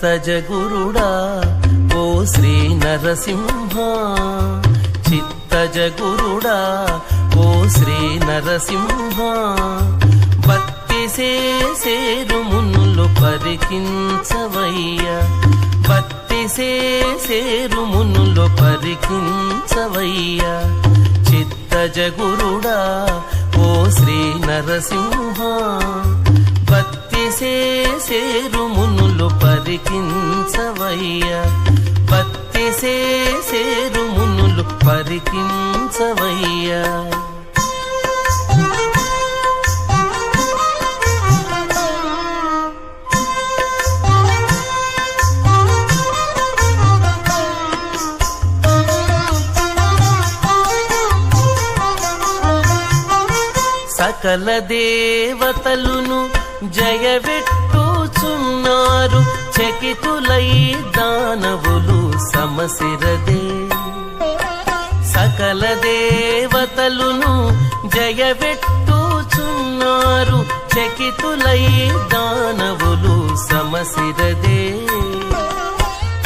చిత్తజగురుడా ఓ శ్రీ నరసింహ, చిత్తజగురుడా ఓ శ్రీ నరసింహ, భక్తి సేరు మునులు పరికించవయ్య, భక్తి సేరు మునులు పరికించవయ్య, చిత్తజగురుడా ఓ శ్రీ నరసింహ, భక్తి సేరు మునులు పరికించవయ్య, భక్తి సేరు మునులు పరికించవయ్య. సకల దేవతలును జయవెట్టుచున్నారు, చకితులై దానవులు సమసిరదే. సకల దేవతలును జయవెట్టుచున్నారు, చకితులై దానవులు సమసిరదే.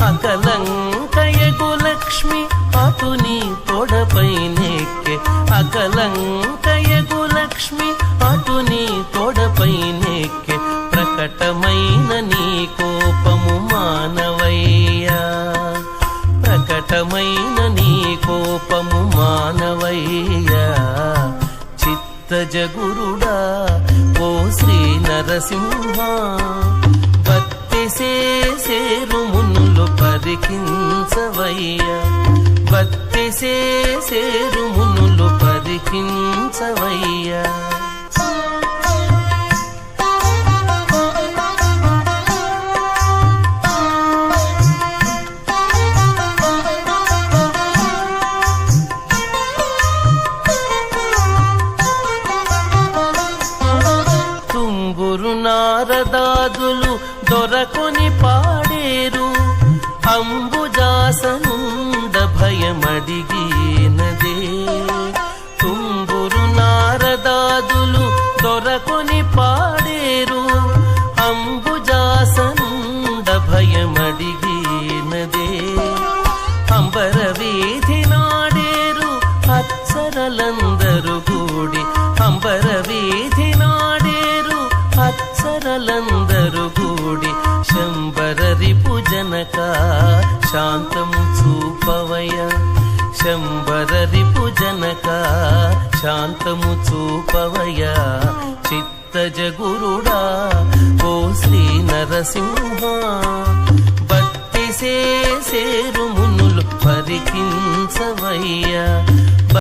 అకలంకయగు లక్ష్మి అటుని తొడపై నెక్కె, అకలంకయగు లక్ష్మి అటుని తొడపై నెక్కె, ప్రకటమైన నీ కోపము మానవయ్యా, ప్రకటమైన నీ కోపము మానవయ్యా, చిత్తజగురుడా ఓ శ్రీ నరసింహ, భక్తి సేరు మునులు పరికించవయ్య, భక్తి సేరు మునులు పరికించవయ్య. తుంగురు నారదాదులు దొరకొని పాడేరు, అంబుజాసనుండ భయమడిగినదే. తుంగురు నారదాదులు దొరకొని పాడేరు, అంబుజాసనుండ భయమడిగినదే. అంబర వీధి నాడేరు అచ్చరలందరు కూడి, అంబర వీధి నాడేరు అచ్చరలందరు కూడి, శంబర రిపు జనక శాంతము చూపవయ, శంబర రిపు జనక శాంతము చూపవయ, చిత్తజగురుడా ఓ శ్రీ నరసింహ, భక్తి సేరు మునులు పరికించవయ్య,